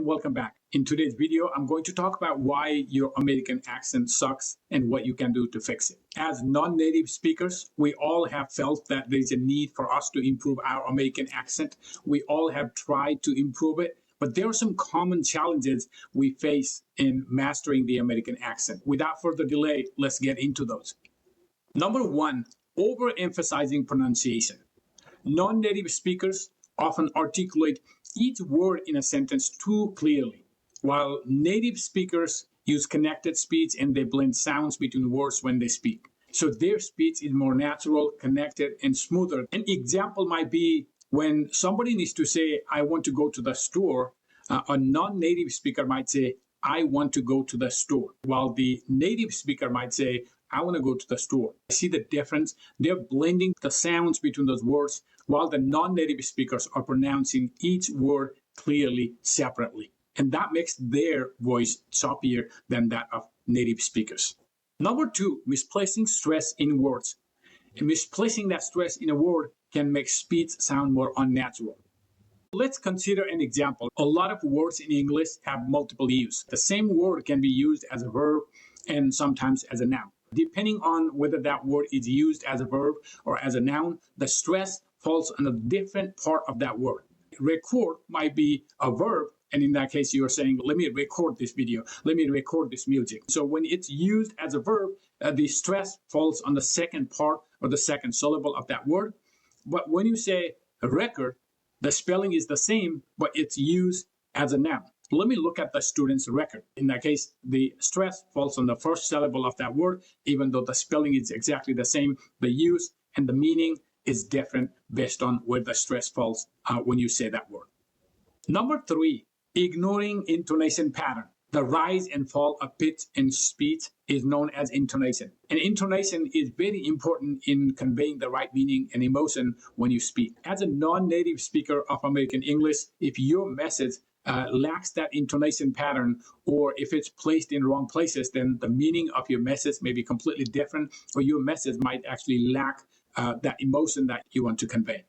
welcome back. In today's video, I'm going to talk about why your American accent sucks and what you can do to fix it. As non-native speakers, we all have felt that there's a need for us to improve our American accent. We all have tried to improve it, but there are some common challenges we face in mastering the American accent. Without further delay, let's get into those. Number one, overemphasizing pronunciation. Non-native speakers often articulate each word in a sentence too clearly, while native speakers use connected speech and they blend sounds between words when they speak. So their speech is more natural, connected, and smoother. An example might be when somebody needs to say, I want to go to the store, a non-native speaker might say, I want to go to the store, while the native speaker might say, I want to go to the store. See the difference? They're blending the sounds between those words, while the non-native speakers are pronouncing each word clearly, separately. And that makes their voice choppier than that of native speakers. Number two, misplacing stress in words. And misplacing that stress in a word can make speech sound more unnatural. Let's consider an example. A lot of words in English have multiple use. The same word can be used as a verb and sometimes as a noun. Depending on whether that word is used as a verb or as a noun, the stress falls on a different part of that word. Record might be a verb, and in that case, you're saying, let me record this video, let me record this music. So when it's used as a verb, the stress falls on the second part or the second syllable of that word. But when you say record, the spelling is the same, but it's used as a noun. Let me look at the student's record. In that case, the stress falls on the first syllable of that word, even though the spelling is exactly the same. The use and the meaning is different based on where the stress falls when you say that word. Number three, ignoring intonation pattern. The rise and fall of pitch in speech is known as intonation. And intonation is very important in conveying the right meaning and emotion when you speak. As a non-native speaker of American English, if your message lacks that intonation pattern, or if it's placed in wrong places, then the meaning of your message may be completely different, or your message might actually lack that emotion that you want to convey.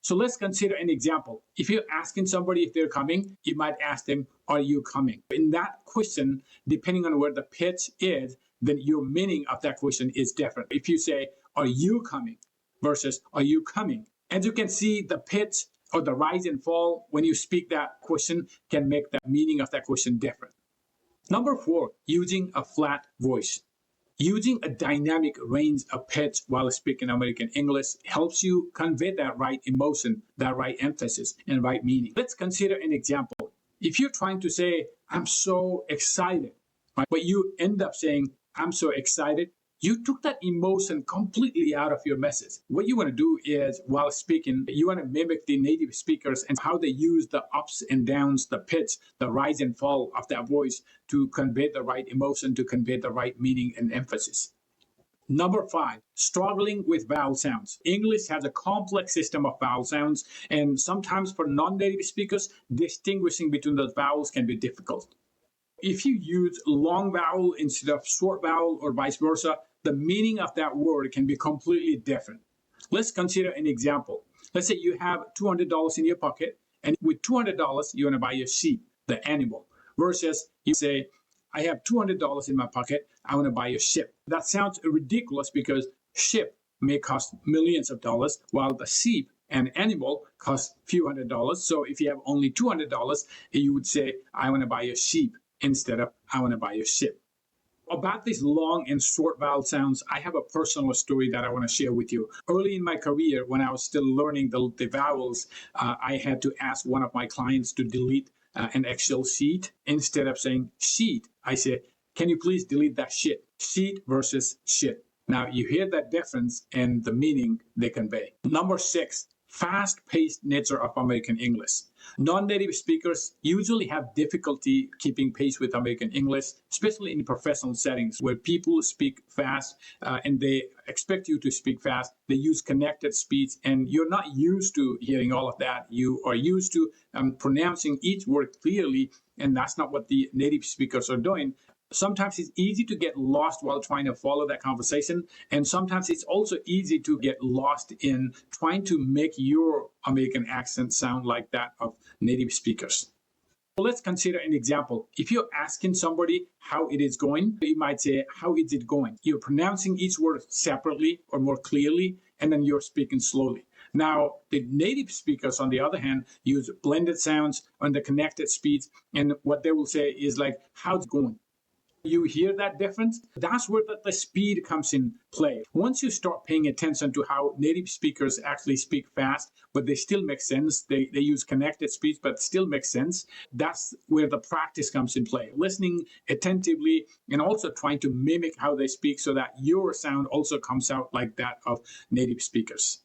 So let's consider an example. If you're asking somebody if they're coming, you might ask them, are you coming? In that question, depending on where the pitch is, then your meaning of that question is different. If you say, are you coming? Versus, are you coming? As you can see, the pitch or the rise and fall when you speak that question can make the meaning of that question different. Number four, using a flat voice. Using a dynamic range of pitch while speaking American English helps you convey that right emotion, that right emphasis, and right meaning. Let's consider an example. If you're trying to say, I'm so excited, right, but you end up saying, I'm so excited, you took that emotion completely out of your message. What you want to do is, while speaking, you want to mimic the native speakers and how they use the ups and downs, the pitch, the rise and fall of that voice to convey the right emotion, to convey the right meaning and emphasis. Number five, struggling with vowel sounds. English has a complex system of vowel sounds, and sometimes for non-native speakers, distinguishing between those vowels can be difficult. If you use long vowel instead of short vowel or vice versa, the meaning of that word can be completely different. Let's consider an example. Let's say you have $200 in your pocket, and with $200, you want to buy a sheep, the animal, versus you say, I have $200 in my pocket, I want to buy a ship. That sounds ridiculous because ship may cost millions of dollars, while the sheep, an animal, costs few $100s. So if you have only $200, you would say, I want to buy a sheep, instead of I want to buy a ship. About these long and short vowel sounds, I have a personal story that I want to share with you. Early in my career, when I was still learning the vowels, I had to ask one of my clients to delete an Excel sheet. Instead of saying sheet, I said, can you please delete that shit? Sheet versus shit. Now you hear that difference and the meaning they convey. Number six, fast-paced nature of American English. Non-native speakers usually have difficulty keeping pace with American English, especially in professional settings where people speak fast and they expect you to speak fast. They use connected speech, and you're not used to hearing all of that. You are used to pronouncing each word clearly, and that's not what the native speakers are doing. Sometimes it's easy to get lost while trying to follow that conversation. And sometimes it's also easy to get lost in trying to make your American accent sound like that of native speakers. So let's consider an example. If you're asking somebody how it is going, you might say, how is it going? You're pronouncing each word separately or more clearly, and then you're speaking slowly. Now, the native speakers, on the other hand, use blended sounds on the connected speech, and what they will say is like, how's it going? You hear that difference? That's where the speed comes in play. Once you start paying attention to how native speakers actually speak fast, but they still make sense, they use connected speech, but still make sense, that's where the practice comes in play. Listening attentively and also trying to mimic how they speak so that your sound also comes out like that of native speakers.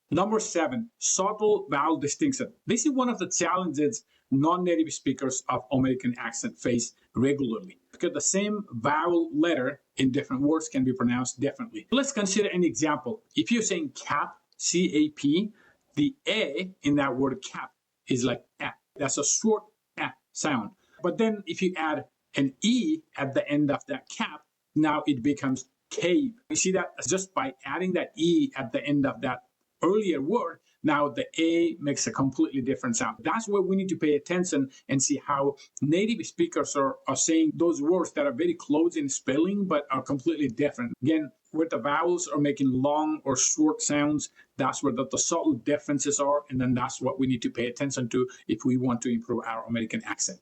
Number 7, subtle vowel distinction. This is one of the challenges non-native speakers of American accent face regularly because the same vowel letter in different words can be pronounced differently. Let's consider an example. If you're saying cap, C-A-P, the A in that word cap is like A. That's a short A sound. But then if you add an E at the end of that cap, now it becomes cave. You see that just by adding that E at the end of that earlier word, now the A makes a completely different sound. That's where we need to pay attention and see how native speakers are saying those words that are very close in spelling but are completely different. Again, where the vowels are making long or short sounds, that's where the subtle differences are, and then that's what we need to pay attention to if we want to improve our American accent.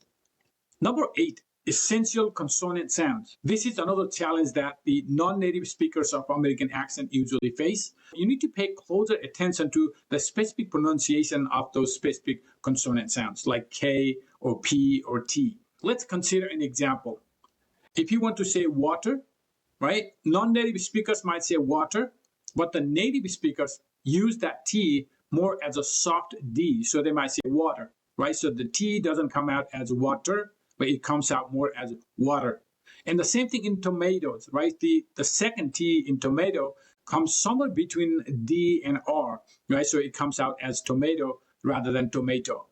Number 8, essential consonant sounds. This is another challenge that the non-native speakers of American accent usually face. You need to pay closer attention to the specific pronunciation of those specific consonant sounds like K or P or T. Let's consider an example. If you want to say water, right? Non-native speakers might say water, but the native speakers use that T more as a soft D. So they might say water, right? So the T doesn't come out as water, but it comes out more as water. And the same thing in tomatoes, right? The second T in tomato comes somewhere between D and R, right? So it comes out as tomato rather than tomato.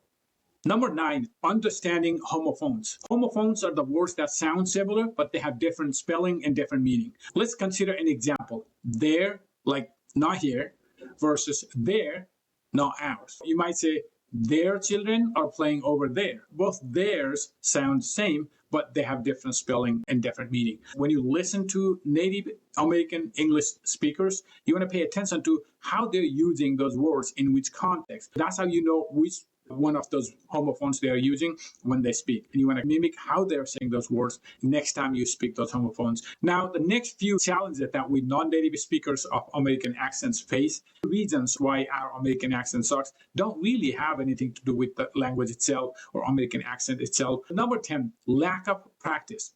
Number 9, understanding homophones. Homophones are the words that sound similar, but they have different spelling and different meaning. Let's consider an example. There, like not here, versus there, not ours. You might say, their children are playing over there. Both theirs sound same, but they have different spelling and different meaning. When you listen to native American English speakers, you want to pay attention to how they're using those words in which context. That's how you know which one of those homophones they are using when they speak. And you want to mimic how they're saying those words next time you speak those homophones. Now, the next few challenges that we non-native speakers of American accents face, reasons why our American accent sucks, don't really have anything to do with the language itself or American accent itself. Number 10, lack of practice.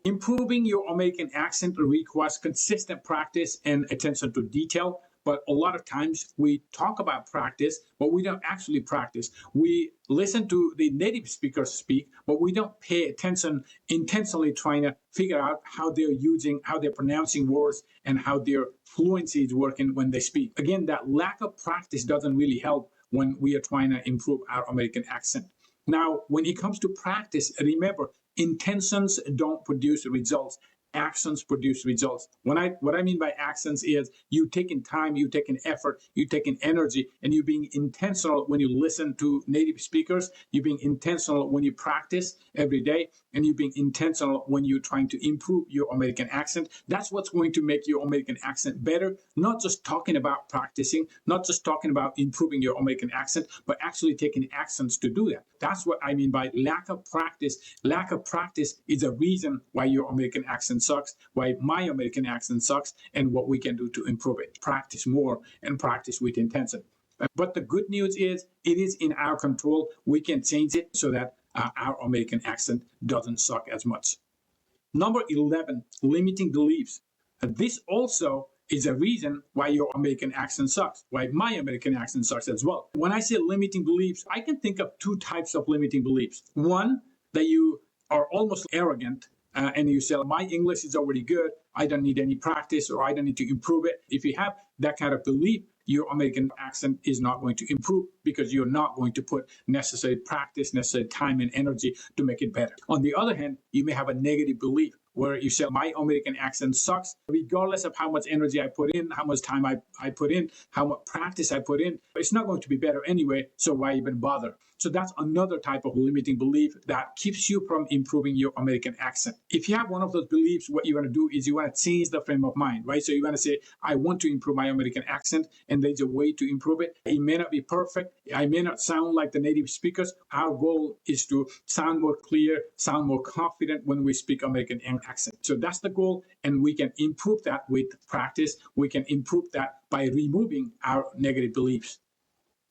Improving your American accent requires consistent practice and attention to detail. But a lot of times we talk about practice, but we don't actually practice. We listen to the native speakers speak, but we don't pay attention intentionally trying to figure out how they're using, how they're pronouncing words, and how their fluency is working when they speak. Again, that lack of practice doesn't really help when we are trying to improve our American accent. Now, when it comes to practice, remember, intentions don't produce results. Actions produce results. What I mean by actions is you taking time, you taking effort, you taking energy, and you being intentional when you listen to native speakers. You being intentional when you practice every day, and you being intentional when you're trying to improve your American accent. That's what's going to make your American accent better. Not just talking about practicing, not just talking about improving your American accent, but actually taking actions to do that. That's what I mean by lack of practice. Lack of practice is a reason why your American accent sucks, why my American accent sucks, and what we can do to improve it. Practice more and practice with intention. But the good news is it is in our control. We can change it so that our American accent doesn't suck as much. Number 11, limiting beliefs. This also is a reason why your American accent sucks, why my American accent sucks as well. When I say limiting beliefs, I can think of two types of limiting beliefs. One, that you are almost arrogant and you say, my English is already good, I don't need any practice, or I don't need to improve it. If you have that kind of belief, your American accent is not going to improve because you're not going to put necessary practice, necessary time and energy to make it better. On the other hand, you may have a negative belief where you say, my American accent sucks, regardless of how much energy I put in, how much time I put in, how much practice I put in. It's not going to be better anyway, so why even bother? So that's another type of limiting belief that keeps you from improving your American accent. If you have one of those beliefs, what you want to do is you want to change the frame of mind, right? So you want to say, I want to improve my American accent, and there's a way to improve it. It may not be perfect. I may not sound like the native speakers. Our goal is to sound more clear, sound more confident when we speak American accent. So that's the goal, and we can improve that with practice. We can improve that by removing our negative beliefs.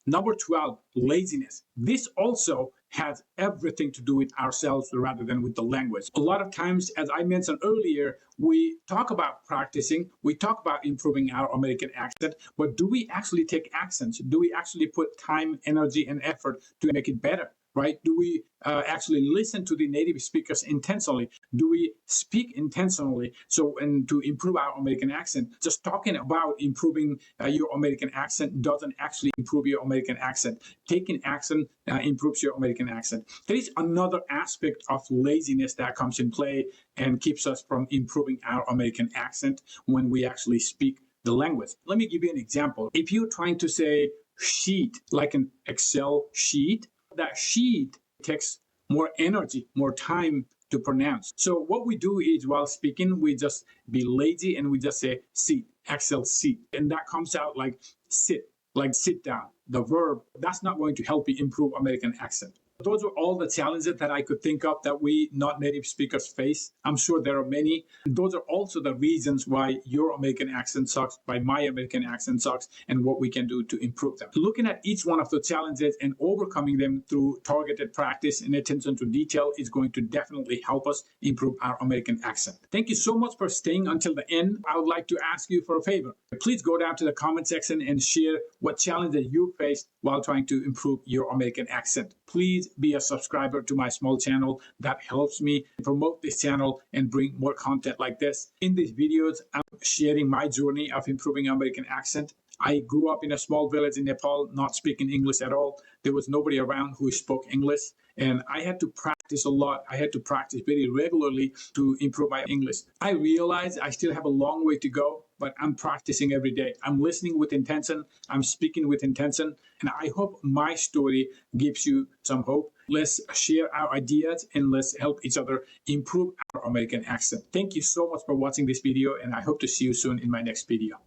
Number 12, laziness. This also has everything to do with ourselves rather than with the language. A lot of times, as I mentioned earlier, we talk about practicing, we talk about improving our American accent, but do we actually take actions? Do we actually put time, energy, and effort to make it better? Right? Do we actually listen to the native speakers intentionally? Do we speak intentionally? So, and to improve our American accent, just talking about improving your American accent doesn't actually improve your American accent. Taking action improves your American accent. There is another aspect of laziness that comes in play and keeps us from improving our American accent when we actually speak the language. Let me give you an example. If you're trying to say sheet, like an Excel sheet, that sheet takes more energy, more time to pronounce. So what we do is while speaking, we just be lazy and we just say seat, Excel seat. And that comes out like sit down. The verb, that's not going to help you improve American accent. Those are all the challenges that I could think of that we not native speakers face. I'm sure there are many. Those are also the reasons why your American accent sucks, why my American accent sucks, and what we can do to improve them. Looking at each one of the challenges and overcoming them through targeted practice and attention to detail is going to definitely help us improve our American accent. Thank you so much for staying until the end. I would like to ask you for a favor. Please go down to the comment section and share what challenges you faced while trying to improve your American accent. Please be a subscriber to my small channel. That helps me promote this channel and bring more content like this. In these videos, I'm sharing my journey of improving American accent. I grew up in a small village in Nepal, not speaking English at all. There was nobody around who spoke English, and I had to practice a lot. I had to practice very regularly to improve my English. I realized I still have a long way to go, but I'm practicing every day. I'm listening with intention. I'm speaking with intention. And I hope my story gives you some hope. Let's share our ideas and let's help each other improve our American accent. Thank you so much for watching this video, and I hope to see you soon in my next video.